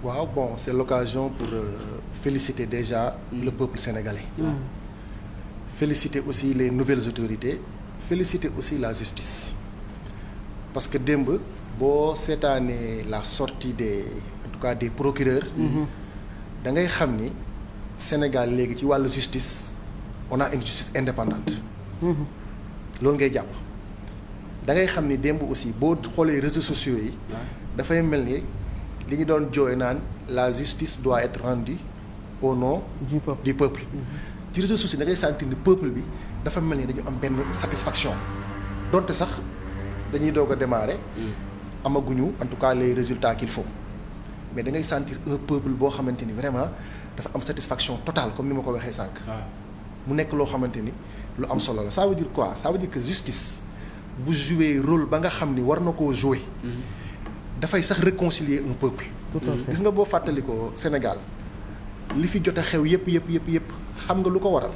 waaw bon c'est l'occasion pour féliciter déjà le peuple sénégalais. Féliciter aussi les nouvelles autorités, féliciter aussi la justice parce que démb boo seetaanee la sortie en tout cas des procureurs. da ngay xam ni Sénégal léegi ci wàllu justice on a une justice indépendante. loolu ngay jàpp da ngay xam ni démb aussi boo xoolee réseaux sociaux yi. dafay mel ni li ñu doon jooy naan la justice doit être rendue au nom du peuple. ci réseaux sociaux da ngay sentir ni peuple bi dafa mel ni dañu am benn satisfaction donte sax dañuy doog a démarrer. amaguñu en tout cas les résultats qu'il faut mais da ngay sentir un peuple boo xamante ni vraiment dafa am satisfaction totale comme ni ma ko waxee sànq. mu nekk loo xamante ni lu am solo la ça veut dire quoi ça veut dire que justice bu jouer rôle ba nga xam ni war na koo jouer. dafay sax réconcilier un peuple. gis nga boo fàttalikoo Sénégal li fi jot a xew yëpp xam nga lu ko waral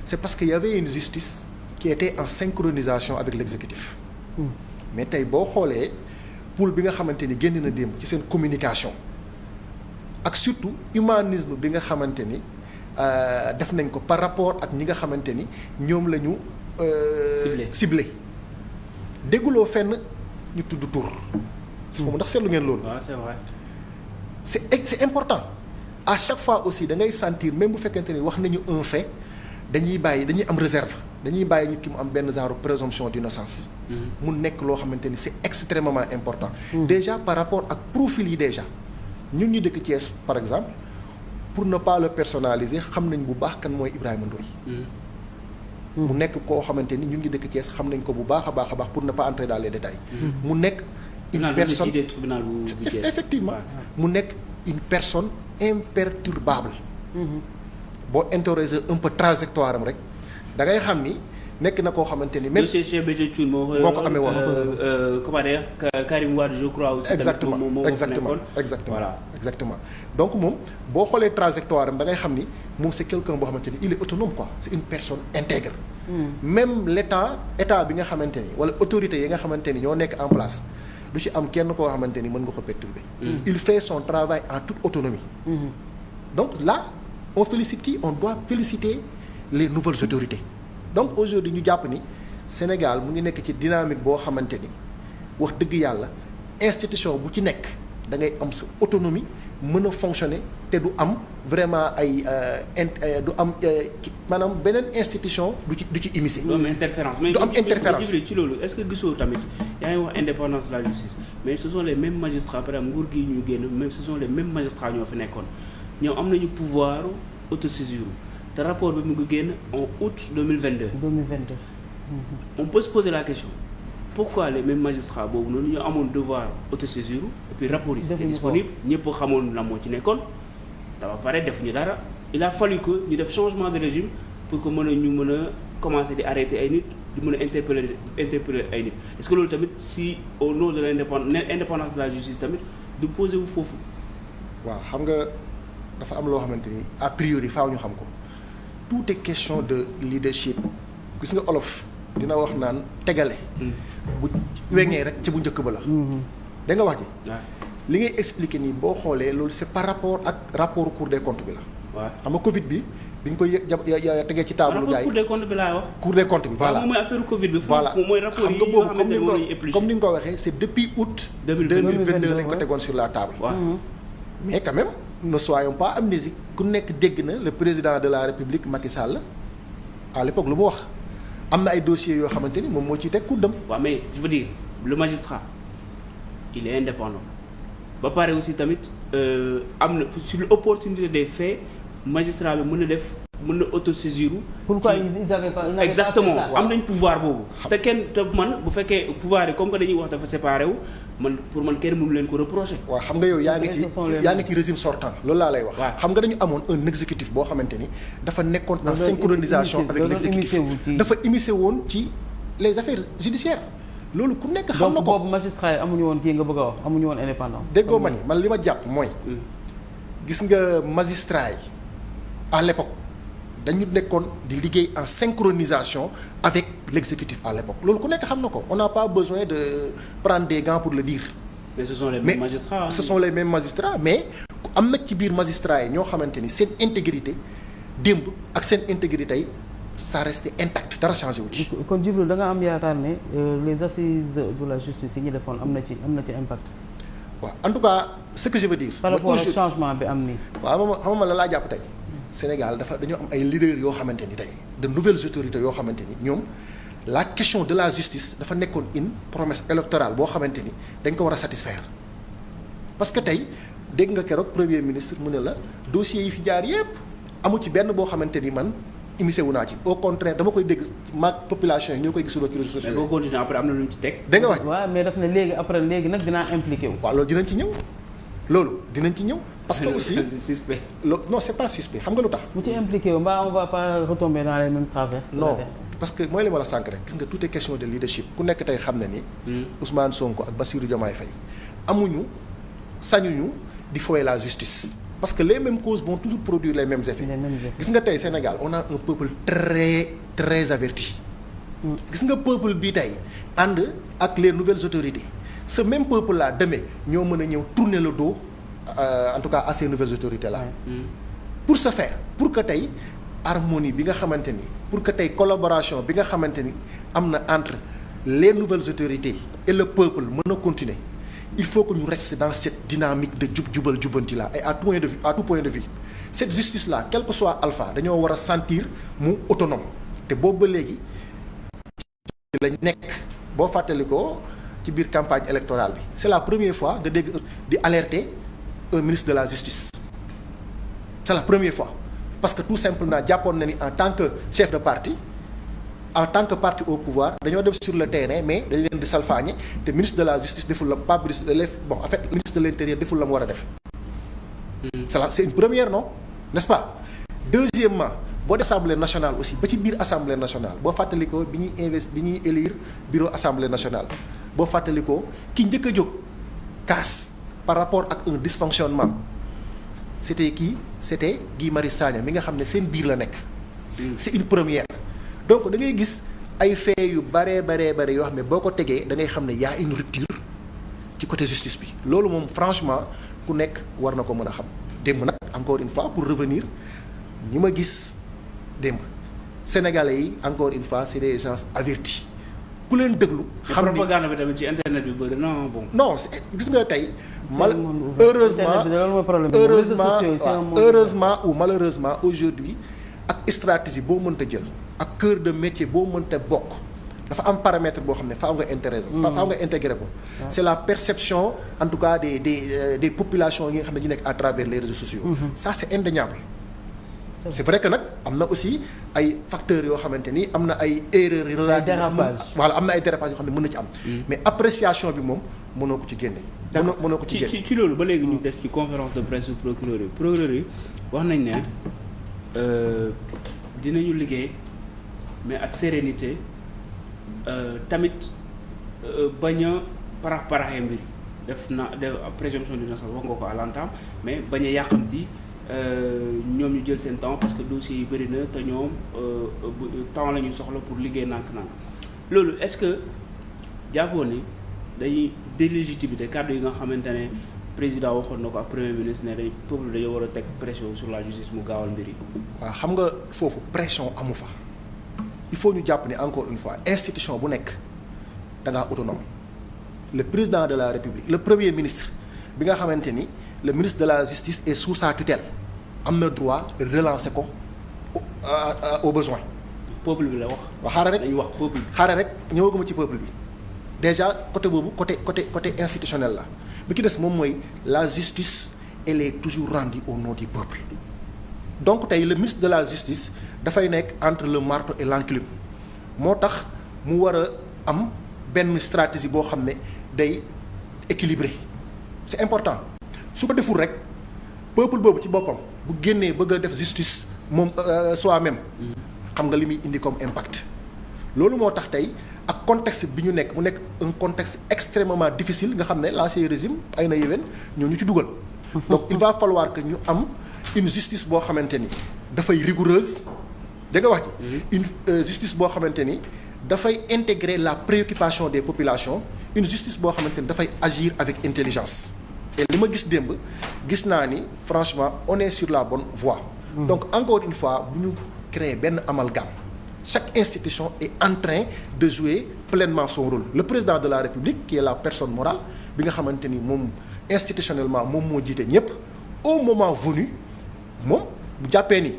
c'est parce que y avait une justice qui était en synchronisation avec l'exécutif. mais tey boo xoolee pool bi nga xamante ni génn na démb ci seen communication ak surtout humanisme bi nga xamante ni def nañ ko par rapport ak ñi nga xamante ni ñoom la ñu. ciblé dégguloo fenn ñu tudd tur. ndax seetlu ngeen loolu. waaw c'est vrai. c'est important à chaque fois aussi da ngay sentir même bu fekkente ni wax nañu un fait dañuy am réserve dañuy bàyyi nit ki mu am benn genre présomption d'innocence. mu nekk loo xamante ni c'est extrêmement important. déjà par rapport ak profil yi déjà ñun ñu dëkk Thiès par exemple pour ne pas le personnaliser xam nañ bu baax kan mooy Ibrahima Ndoye. mu nekk koo xamante ni ñun ñu dëkk Thiès xam nañ ko bu baax a baax pour ne pas entrer dans les détails. mu nekk une personne effectivement mu nekk une personne imperturbable. boo interroger un peu trajectoire am rek da ngay xam ni nekk na koo xamante ni. même Cheikh Béthio Thioune moo ko amee woon. comment dire Karim Wade je crois aussi. exactement donc moom boo xoolee trajectoire am da ngay xam ni moom c'est quelqu'un boo xamante ni il est autonome quoi c'est une personne intègre. même état bi nga xamante ni wala autorité yi nga xamante ni ñoo nekk en place du ci am kenn koo xamante ni mën nga ko perturber. il fait son travail en toute autonomie. donc là on félicite qui on doit féliciter les nouvelles autorités. donc aujourd'hui ñu jàpp ni Sénégal mu ngi nekk ci dynamique boo xamante ni wax dëgg yàlla institution bu ci nekk da ngay am sa autonomie mën a fonctionner te du am vraiment du am maanaam beneen institution du ci immiscer. du am interférence du am interférence ci loolu est-ce que gisoo tamit yaa ngi wax indépendance de la justice mais ce sont les mêmes magistrats par exemple nguur gi ñu génn même ce sont les mêmes magistrats ñoo fi nekkoon ñoom am nañu pouvoir autosaisir. te rapport bi mu ngi génn en août 2022. On peut se poser la question pourquoi les mêmes magistrats boobu noonu ñoo amoon devoir autosaisir et puis rapport yi c'était disponible ñëpp xamoon la moo ci nekkoon dafa pare defuñu dara il a fallu que ñu def changement de régime pour que ñu mën a commencer di arrêter ay nit di mën a interpeller ay nit est-ce que loolu tamit si au nom de l'indépendance de la justice tamit du poser wu foofu. waaw xam nga dafa am loo xamante ni a priori faaw ñu xam ko. tout est question de leadership gis nga olof dina wax naan tegale. bu weŋee rek ca bu njëkk ba la. da nga wax ji. li ngay expliquer nii boo xoolee loolu c'est par rapport ak rapport Cour des comptes bi la. waaw xam nga Covid bi biñ koy tegee ci table gars yi. Cour des comptes bi laa wax. Cour des comptes bi voilà. moom mooy affaire Covid bi. voilà mooy rapport yi xam nga boobu comme ni nga ko waxee c'est depuis août. 2022 lañ ko tegoon sur la table. mais quand même. ne soyons pas amnésiques ku nekk dégg na le président de la République Macky Sall à l'époque lu mu wax am na ay dossiers yoo xamante ni moom moo ciy teg kuddam. waaw mais je veux dire le magistrat il est indépendant ba pare aussi tamit am na sur l'opportunité des faits magistrat bi mën na autosaisir. pourquoi ils avaient pas exactement am nañ pouvoir boobu. te man bu fekkee pouvoir yi comme que dañuy wax dafa séparé wu pour man kenn mënu leen ko reprocher. waaw xam nga yow yaa ngi ci régime sortant loolu laa lay wax. xam nga dañu amoon un exécutif boo xamante ni dafa nekkoon en synchronisation avec l'exécutif dafa immiscé woon ci les affaires judiciaires loolu ku nekk xam na ko. donc boobu magistrat yi amuñu woon kii nga bëgg a wax amuñu woon indépendance. déggoo ma ni man li ma jàpp mooy. gis nga magistrat yi à l'époque dañu nekkoon di liggéey en synchronisation avec l'exécutif à l'époque loolu ku nekk xam na ko on n'a pas besoin de prendre des gants pour le dire. mais ce sont les mêmes magistrats. ce sont les mêmes magistrats mais am na ci biir magistrat yi ñoo xamante ni seen intégrité démb ak seen intégrité yi ça reste intact dara changé wu ci. kon Djibril da nga am yaakaar ne les assises de la justice yi ñu defoon am na ci impact. waaw en tout cas ce que je veux dire. par rapport ak changement bi am nii. waaw xam nga la laa jàpp tey Sénégal dañoo am ay leaders yoo xamante ni tey de nouvelles autorités yoo xamante ni ñoom la question de la justice dafa nekkoon une promesse électorale boo xamante ni dañ ko war a satisfaire parce que tey dégg nga keroog premier ministre mu ne la dossiers yi fi jaar yépp amu ci benn boo xamante ni man immiscé wu naa ci au contraire dama koy dégg maag population yi ñoo koy gisuloo ci réseaux sociaux. mais boo continuer après am na lu ñu ci teg. dégg nga wax waaw mais daf ne léegi nag dinaa impliqué wu. waaw loolu dinañ ci ñëw. parce que aussi suspect. Non c'est pas suspect xam nga lu tax. mu ci impliqué wu mbaa on va pas retomber dans les mêmes travers. non parce que mooy li ma la sànq rek gis nga tout est question de leadership ku nekk tey xam na ni. Ousmane Sonko ak Bassirou Diomaye Faye sañuñu di foyer la justice. parce que les mêmes causes vont toujours produire les mêmes effets. gis nga tey Sénégal on a un peuple très très averti. gis nga peuple bi tey ànd ak les nouvelles autorités ce même peuple là demain ñoo mën a ñëw tourner le dos en tout cas à ces nouvelles autorités là. pour ce faire pour que tey harmonie bi nga xamante ni pour que tey collaboration bi nga xamante ni am na entre les nouvelles autorités et le peuple mën a continuer. il faut que ñu reste dans cette dynamique de jubal jubanti là et à tout point de vue cette justice là quel que soit alpha dañoo war a sentir mu autonome te boobu ba léegi ci lañ nekk boo fàttalikoo ci biir campagne électorale bi c'est la première fois nga dégg di alerter un ministre de la justice c'est la première fois parce que tout simplement jàppoon na ni en tant que chef de parti en tant que parti au pouvoir dañoo dem sur le terrain mais dañ leen di salfaañe te ministre de la justice deful la pas ministre de l'intérieur deful la mu war a def. c'est une première non n'est-ce pas. deuxièmement boo dee assemblée nationale aussi ba ci biir assemblée nationale boo fàttalikoo bi ñuy élire bureau assemblée nationale boo fàttalikoo ki njëkk a jóg kaas par rapport ak un dysfonctionnement c'était Guy Marius Sagna mi nga xam ne seen biir la nekk. c'est une première. donc da ngay gis ay faits yu bare yoo xam ne boo ko tegee da ngay xam ne y a une rupture ci côté justice bi loolu moom franchement ku nekk war na ko mën a xam démb nag encore une fois pour revenir ñi ma gis démb sénégalais yi encore une fois c'est des gens avertis ku leen déglu. xam ni propagande bi tamit ci internet bi bëri non bon. non gis nga tey. heureusement ou malheureusement aujourd'hui ak stratégie boo mënta jël. ak cœur de métier boo mënta bokk dafa am paramètre boo xam ne faaw nga intégrer ko c'est la perception en tout cas des populations yi nga xam ne ñu nekk à travers les réseaux sociaux ça c'est indéniable c'est vrai que nag am na aussi ay facteurs yoo xamante ni am na ay erreurs voilà am na ay dérapages yoo xam ne mën na ci am mais appréciation bi moom mënoo ko ci génne mënoo ko ci génne ci loolu ba léegi ñu des ci conférence de presse du procureur yi wax nañ ne dinañu liggéey mais ak sérénité tamit bañ a paraxee mbir def présomption d'innocence wax nga ko à l'entame mais bañ a yàqamti ñoom ñu jël seen temps parce que dossiers yi bëri na te ñoom temps la ñu soxla pour liggéey nànk-nànk loolu est-ce que jàppoo ni dañuy délégitimité kàddu yi nga xamante ne président waxoon na ko ak premier ministre ne dañ peuple dañoo war a teg pression sur la justice mu gaawal mbir yi. waaw xam nga foofu pression amu fa. il faut ñu jàpp ne encore une fois institution bu nekk da ngaa autonome le président de la république le premier ministre bi nga xamante ni le ministre de la justice est sous sa tutelle am na droit relancer ko au besoin. peuple bi la wax. waaw xaaral rek dañuy wax peuple bi. xaaral rek ñëwaguma ci peuple bi déjà côté boobu côté institutionnel la bi ki des moom mooy la justice elle est toujours rendue au nom du peuple donc tey le ministre de la justice. dafay nekk entre le marteau et l'enclume moo tax mu war a am benn stratégie boo xam ne day équilibré c'est important su ko deful rek peuple boobu ci boppam bu génnee bëgg a def justice moom soi-même xam nga li muy indi comme impact loolu moo tax tey ak contexte bi ñu nekk mu nekk un contexte extrêmement difficile nga xam ne l'ancien régime ay na yéwén ñoo ñu ci dugal donc il va falloir que ñu am une justice boo xamante ni dafay rigoureuse dégg nga wax ji une justice boo xamante ni dafay intégrer la préoccupation des populations une justice boo xamante ni dafay agir avec intelligence et li ma gis démb gis naa ni franchement on est sur la bonne voie. Donc encore une fois bu ñu créer benn amalgame. Chaque institution est en train de jouer pleinement son rôle. Le président de la République qui est la personne morale bi nga xamante ni moom institutionnellement moom moo jiite ñëpp au moment venu moom bu jàppee ni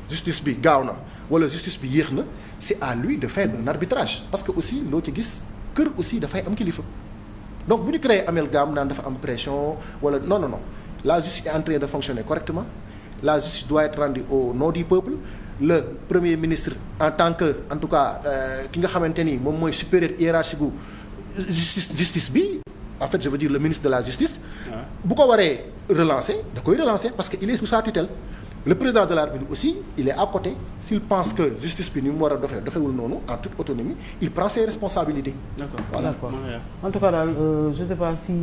justice bi gaaw na wala justice bi yéex na c'est à lui de faire un arbitrage parce que aussi loo ci gis kër aussi dafay am kilifa. Donc bu ñu créer amalgame naan dafa am pression wala non non non la justice est en train de fonctionner correctement la justice doit être rendue au nom du peuple. Le premier ministre en tant que en tout cas ki nga xamante ni moom mooy supérieur hiérarchique gu justice bi en fait je veux dire le ministre de la justice. bu ko waree relancer da koy relancer parce que il est sous sa tutelle. Le président de la République aussi il est à côté s'il pense que justice bi ni mu war a doxewul noonu en toute autonomie il prend ses responsabilités. D'accord. Voilà. D'accord. En tout cas daal je sais pas si.